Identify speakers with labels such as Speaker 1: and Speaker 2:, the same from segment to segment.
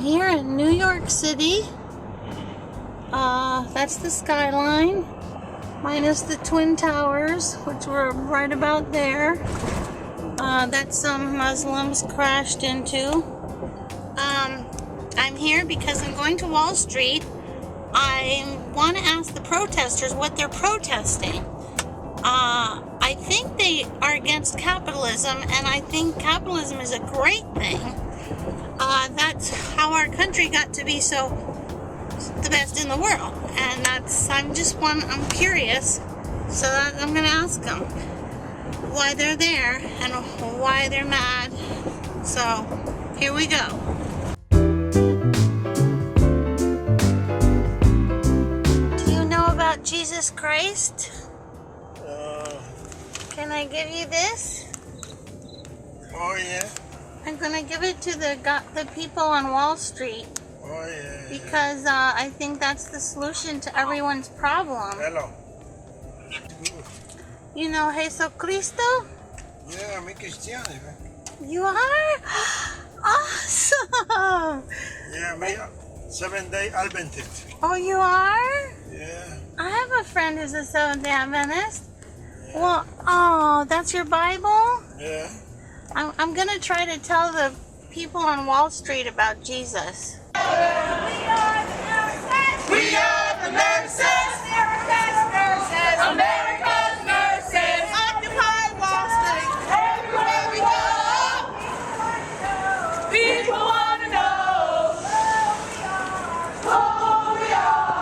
Speaker 1: here in New York City. That's the skyline, minus the Twin Towers, which were right about there. That some Muslims crashed into. I'm here because I'm going to Wall Street. I want to ask the protesters what they're protesting. I think they are against capitalism, and I think capitalism is a great thing. That's how our country got to be so the best in the world, and I'm curious, so I'm going to ask them why they're there and why they're mad. So here we go. Do you know about Jesus Christ? Can I give you this?
Speaker 2: Oh yeah.
Speaker 1: I'm gonna give it to the people on Wall Street.
Speaker 2: Oh yeah.
Speaker 1: Because I think that's the solution to everyone's problem.
Speaker 2: Hello.
Speaker 1: You know Jesus Cristo?
Speaker 2: Yeah, I'm a Christian.
Speaker 1: You are? Awesome!
Speaker 2: Yeah, me 7-day Adventist.
Speaker 1: Oh, you are?
Speaker 2: Yeah.
Speaker 1: I have a friend who's a Seventh-day Adventist. Well, that's your Bible?
Speaker 2: Yeah.
Speaker 1: I'm gonna try to tell the people on Wall Street about Jesus.
Speaker 3: We are the nurses! America's nurses! Occupy Wall Street! Everywhere we go! People want to know who we are.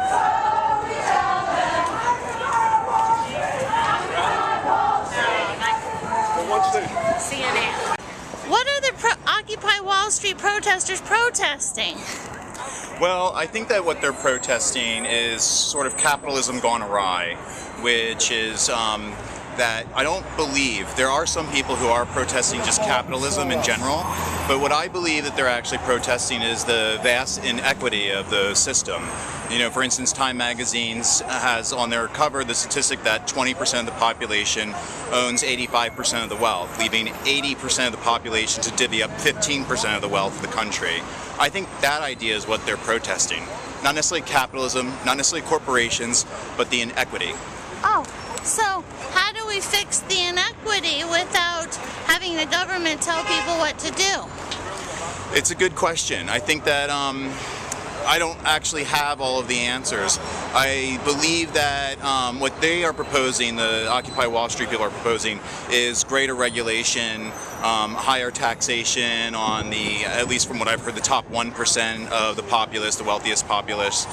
Speaker 3: So we tell them.
Speaker 1: CNN. What are the Occupy Wall Street protesters protesting?
Speaker 4: Well, I think that what they're protesting is sort of capitalism gone awry, which is that I don't believe there are some people who are protesting just capitalism in general, but what I believe that they're actually protesting is the vast inequity of the system. You know, for instance, Time Magazine's has on their cover the statistic that 20% of the population owns 85% of the wealth, leaving 80% of the population to divvy up 15% of the wealth of the country. I think that idea is what they're protesting. Not necessarily capitalism, not necessarily corporations, but the inequity.
Speaker 1: Oh, so how do we fix the inequity without having the government tell people what to do?
Speaker 4: It's a good question. I think that I don't actually have all of the answers. I believe that what they are proposing, the Occupy Wall Street people are proposing, is greater regulation, higher taxation on at least from what I've heard, the top 1% of the populace, the wealthiest populace,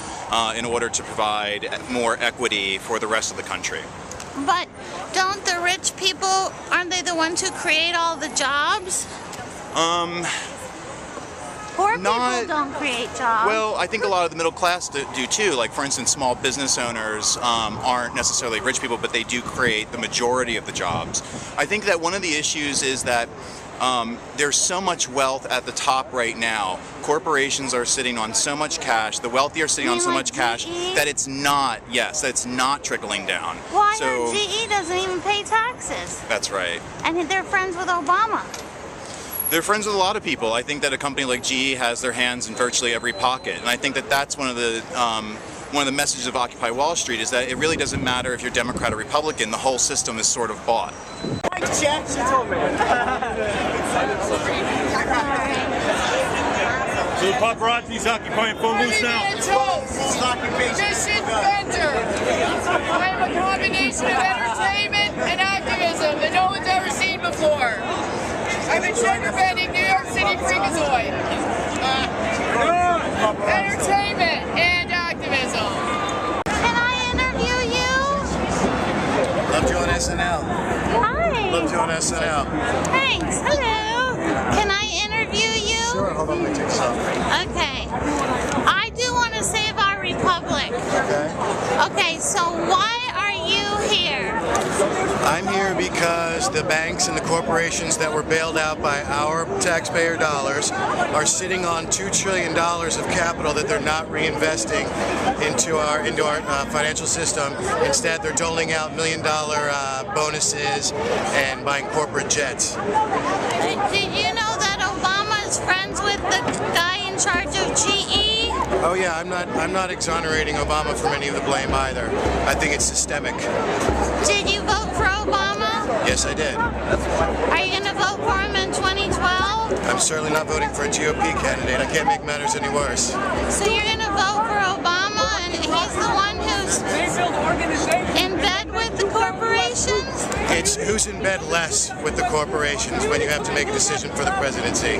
Speaker 4: in order to provide more equity for the rest of the country.
Speaker 1: But don't the rich people, aren't they the ones who create all the jobs? Poor people don't create jobs.
Speaker 4: Well, I think a lot of the middle class do too. Like, for instance, small business owners aren't necessarily rich people, but they do create the majority of the jobs. I think that one of the issues is that there's so much wealth at the top right now. Corporations are sitting on so much cash, the wealthy are sitting on so much cash that it's not trickling down.
Speaker 1: Why not? GE doesn't even pay taxes.
Speaker 4: That's right.
Speaker 1: And they're friends with Obama.
Speaker 4: They're friends with a lot of people. I think that a company like GE has their hands in virtually every pocket, and I think that that's one of the messages of Occupy Wall Street is that it really doesn't matter if you're Democrat or Republican. The whole system is sort of bought.
Speaker 5: Mike Jackson told me.
Speaker 6: So the paparazzi's occupying phone booths now.
Speaker 3: Mission Venture. I am a combination of entertainment and activism that no one's ever seen before. I'm a sugar-bending New York City freakazoid. Entertainment and activism.
Speaker 1: Can I interview you?
Speaker 2: Loved you on SNL.
Speaker 1: Hi.
Speaker 2: Loved you on SNL.
Speaker 1: Thanks. Hello. Can I interview you?
Speaker 2: Sure, hold on, let me take a selfie.
Speaker 1: Okay. I do want to save our republic.
Speaker 2: Okay.
Speaker 1: Okay, so why are you here?
Speaker 2: I'm here because the banks and the corporations that were bailed out by our taxpayer dollars are sitting on $2 trillion of capital that they're not reinvesting into our financial system. Instead, they're doling out $1 million bonuses and buying corporate jets.
Speaker 1: Did you know that Obama is friends
Speaker 2: Oh yeah, I'm not exonerating Obama from any of the blame either. I think it's systemic.
Speaker 1: Did you vote for Obama?
Speaker 2: Yes, I did.
Speaker 1: Are you going to vote for him in 2012?
Speaker 2: I'm certainly not voting for a GOP candidate. I can't make matters any worse.
Speaker 1: So you're going to vote for Obama, and he's the one who's in bed with the corporations?
Speaker 2: It's who's in bed less with the corporations when you have to make a decision for the presidency.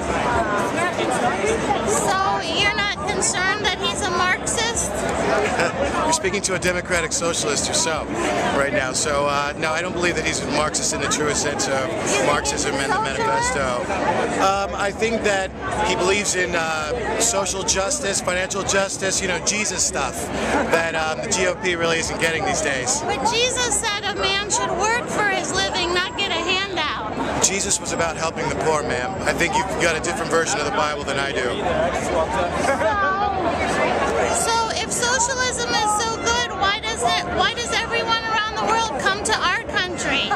Speaker 1: So you're not concerned that he's a Marxist?
Speaker 2: You're speaking to a democratic socialist yourself right now. So no, I don't believe that he's a Marxist in the truest sense of Marxism and the manifesto. I think that he believes in social justice, financial justice, Jesus stuff that the GOP really isn't getting these days.
Speaker 1: But Jesus said a man should work for his living, not get a handout.
Speaker 2: Jesus was about helping the poor, ma'am. I think you've got a different version of the Bible than I do.
Speaker 1: So if socialism is so good, why does everyone around the world come to our country?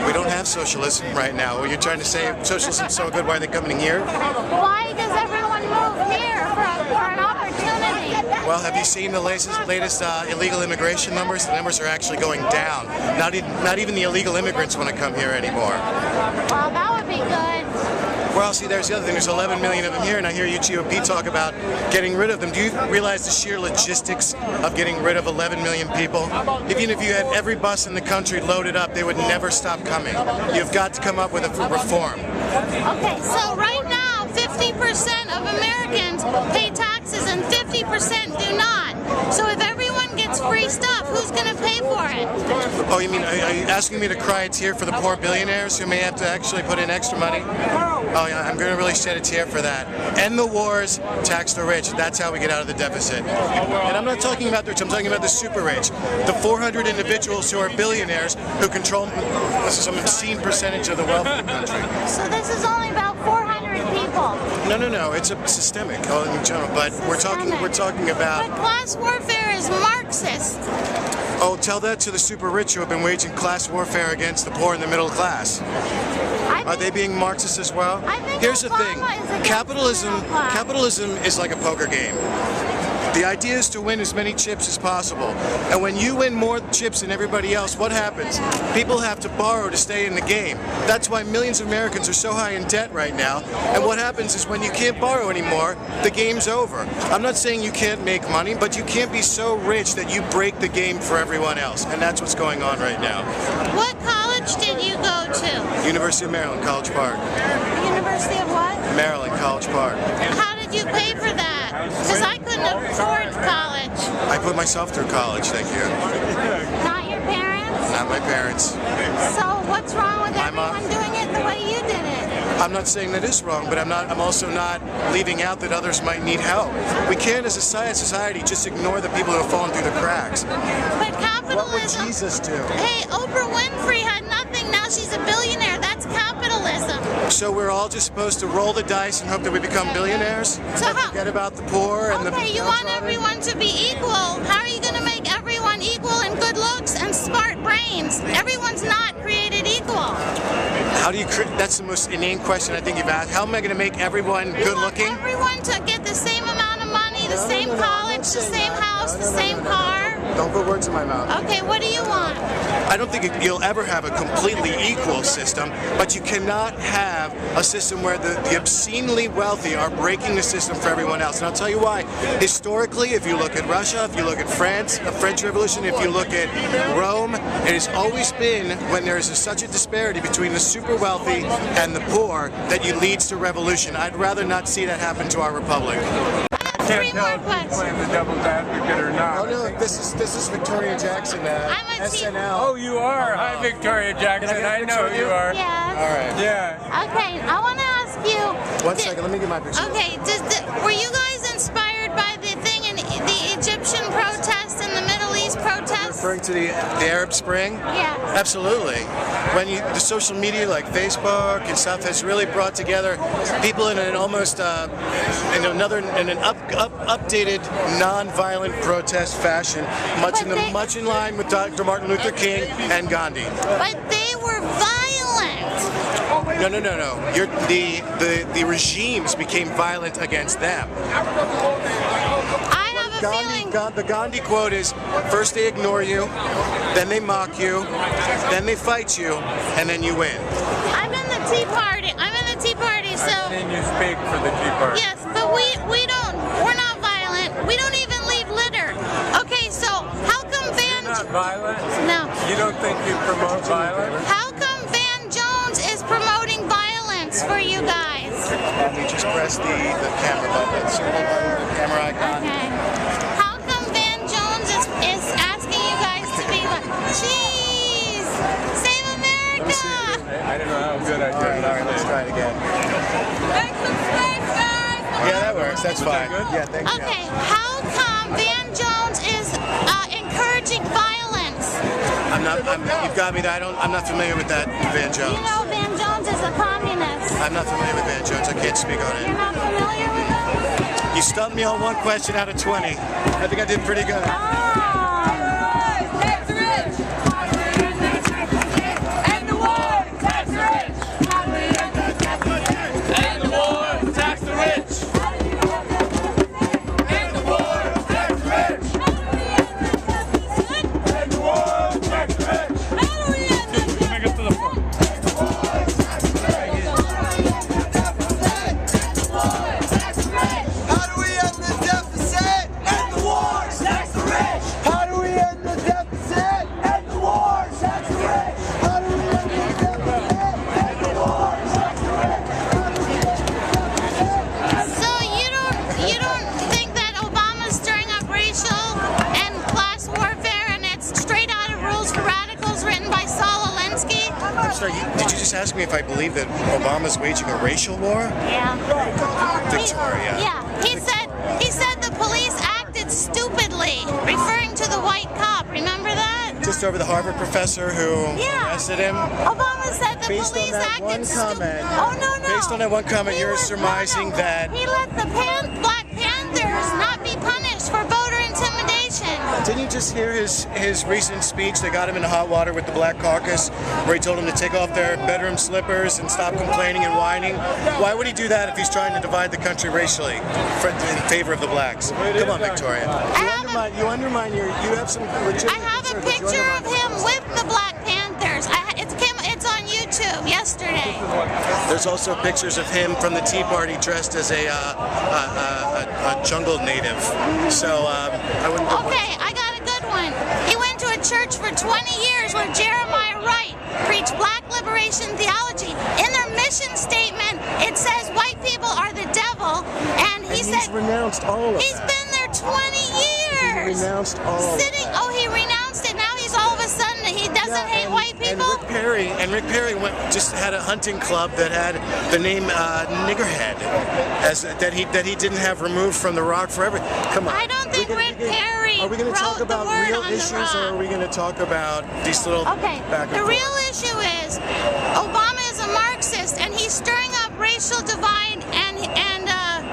Speaker 2: We don't have socialism right now. Well, you're trying to say socialism's so good, why are they coming here?
Speaker 1: Why does everyone move here for an opportunity?
Speaker 2: Well, have you seen the latest illegal immigration numbers? The numbers are actually going down. Not even the illegal immigrants want to come here anymore.
Speaker 1: Well, that would be good.
Speaker 2: Well, see, there's the other thing. There's 11 million of them here, and I hear you GOP talk about getting rid of them. Do you realize the sheer logistics of getting rid of 11 million people? Even if you had every bus in the country loaded up, they would never stop coming. You've got to come up with a reform.
Speaker 1: Okay, so right now, 50% of Americans pay taxes and 50% do not. So if everyone gets free stuff, who's going to pay for it?
Speaker 2: Oh, you mean, are you asking me to cry a tear for the poor billionaires who may have to actually put in extra money? Oh yeah, I'm going to really shed a tear for that. End the wars, tax the rich. That's how we get out of the deficit. And I'm not talking about the rich, I'm talking about the super rich. The 400 individuals who are billionaires who control some obscene percentage of the wealth of the country.
Speaker 1: So this is only about 400 people.
Speaker 2: No, it's a systemic in general, but we're talking about.
Speaker 1: But class warfare is Marxist.
Speaker 2: Oh, tell that to the super rich who have been waging class warfare against the poor and the middle class. Are they being Marxist as well? Here's the thing. Capitalism is like a poker game. The idea is to win as many chips as possible. And when you win more chips than everybody else, what happens? People have to borrow to stay in the game. That's why millions of Americans are so high in debt right now. And what happens is when you can't borrow anymore, the game's over. I'm not saying you can't make money, but you can't be so rich that you break the game for everyone else. And that's what's going on right now.
Speaker 1: What college did you go to?
Speaker 2: University of Maryland, College Park.
Speaker 1: University of what?
Speaker 2: Maryland, College Park.
Speaker 1: How did you pay for that? Because I couldn't afford college.
Speaker 2: I put myself through college, thank you.
Speaker 1: Not your parents?
Speaker 2: Not my parents.
Speaker 1: So what's wrong with everyone doing it the way you did it?
Speaker 2: I'm not saying that is wrong, but I'm also not leaving out that others might need help. We can't, as a society, just ignore the people who have fallen through the cracks.
Speaker 1: But capitalism...
Speaker 2: What would Jesus do?
Speaker 1: Hey, Oprah Winfrey had nothing, now she's a billionaire. That's capitalism.
Speaker 2: So we're all just supposed to roll the dice and hope that we become billionaires?
Speaker 1: So
Speaker 2: and forget about the poor and the...
Speaker 1: Okay, you want everyone to be equal. How are you going to make everyone equal in good looks and smart brains? Everyone's not created equal.
Speaker 2: How do you create... That's the most inane question I think you've asked. How am I going to make everyone good looking?
Speaker 1: Everyone to get the same amount of money, the same college, the same house, the same car.
Speaker 2: Don't put words in my mouth.
Speaker 1: Okay, what do you want?
Speaker 2: I don't think you'll ever have a completely equal system, but you cannot have a system where the obscenely wealthy are breaking the system for everyone else. And I'll tell you why. Historically, if you look at Russia, if you look at France, the French Revolution, if you look at Rome, it has always been when there is such a disparity between the super wealthy and the poor that it leads to revolution. I'd rather not see that happen to our republic.
Speaker 1: Three more questions.
Speaker 5: Playing the devil's advocate or not.
Speaker 2: Oh no, this is Victoria Jackson, SNL.
Speaker 5: Oh, you are. Hi, Victoria Jackson.
Speaker 2: Can I get a picture
Speaker 5: know
Speaker 2: of
Speaker 5: you
Speaker 2: you?
Speaker 5: are.
Speaker 1: Yes.
Speaker 2: All right.
Speaker 5: Yeah.
Speaker 1: Okay, I want to ask you.
Speaker 2: 1 second, let me get my picture.
Speaker 1: Okay, were you guys inspired by the thing in the Egyptian protests and the Middle East protests?
Speaker 2: Referring to the Arab Spring?
Speaker 1: Yeah.
Speaker 2: Absolutely. When the social media like Facebook and stuff has really brought together people in an almost in an updated, non-violent protest fashion, much in line with Dr. Martin Luther King and Gandhi.
Speaker 1: But they were violent.
Speaker 2: No. The regimes became violent against them.
Speaker 1: I have a feeling.
Speaker 2: The Gandhi quote is, first they ignore you, then they mock you, then they fight you, and then you win.
Speaker 1: I'm in the Tea Party. So
Speaker 5: I've seen you speak for the Tea Party.
Speaker 1: yes, but we're not violent. We don't even leave litter. Okay, so how come
Speaker 5: You're not violent?
Speaker 1: No.
Speaker 5: You don't think you promote violence?
Speaker 1: How come Van Jones is promoting violence for you guys?
Speaker 2: You just press the camera button, the camera icon.
Speaker 1: Okay. How come Van Jones is asking you guys to be like, jeez, save America?
Speaker 5: I don't know how good I did.
Speaker 2: All right, let's try it again.
Speaker 3: Make some space, guys!
Speaker 2: Yeah, that works. That's fine.
Speaker 5: good?
Speaker 2: Yeah, thank you.
Speaker 1: Okay, how come Van Jones is encouraging violence?
Speaker 2: You've got me there. I'm not familiar with that, Van Jones.
Speaker 1: You know Van Jones is a communist.
Speaker 2: I'm not familiar with Van Jones. I can't speak on
Speaker 1: You're
Speaker 2: it.
Speaker 1: not familiar with him?
Speaker 2: You stumped me on one question out of 20. I think I did pretty good.
Speaker 3: Tax rich! End the war! Tax rich!
Speaker 6: End the war, tax the rich.
Speaker 3: End the war!
Speaker 6: Tax the rich. End the war, tax the rich. Bring it to the front.
Speaker 7: How do we end the deficit? End the war, tax the rich. How do we end the deficit? End the war, tax the rich. How do we end the deficit? End the war, tax the rich.
Speaker 1: So you don't think that Obama's stirring up racial and class warfare, and it's straight out of Rules for Radicals written by Saul Alinsky?
Speaker 2: I'm sorry, did you just ask me if I believe that Obama's waging a racial war?
Speaker 1: Yeah.
Speaker 2: Victoria.
Speaker 1: Yeah. He said the police acted stupidly, referring to the white cop. Remember that?
Speaker 2: Just over the Harvard professor who
Speaker 1: Yeah.
Speaker 2: arrested him.
Speaker 1: Obama said the
Speaker 2: Based on
Speaker 1: police
Speaker 2: that
Speaker 1: acted
Speaker 2: one comment-
Speaker 1: Oh no.
Speaker 2: Based on that one comment,
Speaker 1: He
Speaker 2: you're
Speaker 1: was-
Speaker 2: surmising that.
Speaker 1: he let the Black Panthers not be punished for voter intimidation.
Speaker 2: Didn't you just hear his recent speech that got him into hot water with the Black Caucus, where he told them to take off their bedroom slippers and stop complaining and whining? Why would he do that if he's trying to divide the country racially in favor of the blacks? Come on, Victoria. You have some legitimate
Speaker 1: I have a
Speaker 2: concerns, but you
Speaker 1: picture of
Speaker 2: undermine
Speaker 1: him with the Black Panthers. It's on YouTube yesterday.
Speaker 2: There's also pictures of him from the Tea Party dressed as a jungle native. So I wouldn't.
Speaker 1: Okay, I got a good one. He went to a church for 20 years where Jeremiah Wright preached black liberation theology. In their mission statement, it says white people are the devil, and he said
Speaker 2: he's renounced all of
Speaker 1: he's
Speaker 2: that.
Speaker 1: been there 20 years.
Speaker 2: He renounced all of
Speaker 1: Sitting.
Speaker 2: that.
Speaker 1: Oh, he renounced it. Now he's all of a sudden he doesn't hate white people.
Speaker 2: And Rick Perry just had a hunting club that had the name Niggerhead, that he didn't have removed from the rock forever. Come on.
Speaker 1: I don't think Rick Perry
Speaker 2: Are we going to talk
Speaker 1: wrote the
Speaker 2: about
Speaker 1: word
Speaker 2: real
Speaker 1: on the
Speaker 2: issues,
Speaker 1: rock.
Speaker 2: or are we going to talk about these little
Speaker 1: Okay,
Speaker 2: back and
Speaker 1: the
Speaker 2: forth?
Speaker 1: real issue is Obama is a Marxist and he's stirring up racial divide and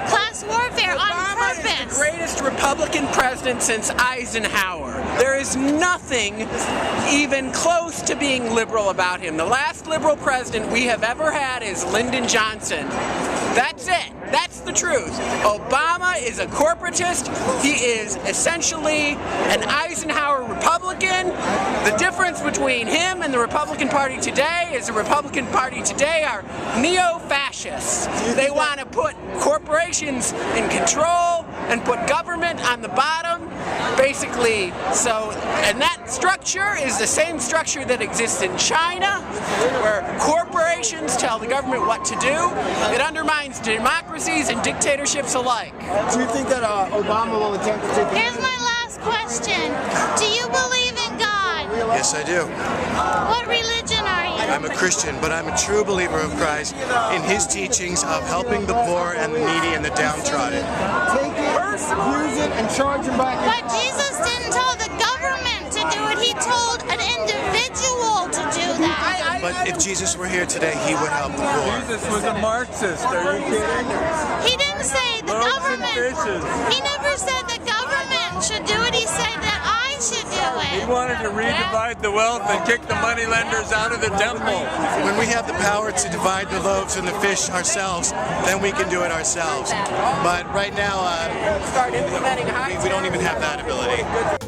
Speaker 1: class warfare on
Speaker 8: Obama is
Speaker 1: purpose.
Speaker 8: the greatest Republican president since Eisenhower. There is nothing even close to being liberal about him. The last liberal president we have ever had is Lyndon Johnson. That's it. That's the truth. Obama is a corporatist. He is essentially an Eisenhower Republican. The difference between him and the Republican Party today is the Republican Party today are neo-fascists. They want to put corporations in control and put government on the bottom, basically. So, and that structure is the same structure that exists in China, where corporations tell the government what to do. It undermines democracies and dictatorships alike.
Speaker 7: Do you think that Obama will attempt to take
Speaker 1: Here's my last question. Do you believe in God?
Speaker 2: Yes, I do.
Speaker 1: What religion are you?
Speaker 2: I'm a Christian, but I'm a true believer of Christ in his teachings of helping the poor and the needy and the downtrodden.
Speaker 7: take it, use it, and charge him back?
Speaker 1: But Jesus didn't tell the government to do it. He told an individual to do that.
Speaker 2: But if Jesus were here today, he would help the poor.
Speaker 5: Jesus was a Marxist. Are you kidding?
Speaker 1: He didn't say the
Speaker 5: Birds and
Speaker 1: government.
Speaker 5: fishes.
Speaker 1: He never said the government should do it. He said that I should do
Speaker 5: He
Speaker 1: it.
Speaker 5: wanted to redivide the wealth and kick the moneylenders out of the temple.
Speaker 2: When we have the power to divide the loaves and the fish ourselves, then we can do it ourselves. But right now,
Speaker 8: Start implementing high
Speaker 2: we don't even have that ability.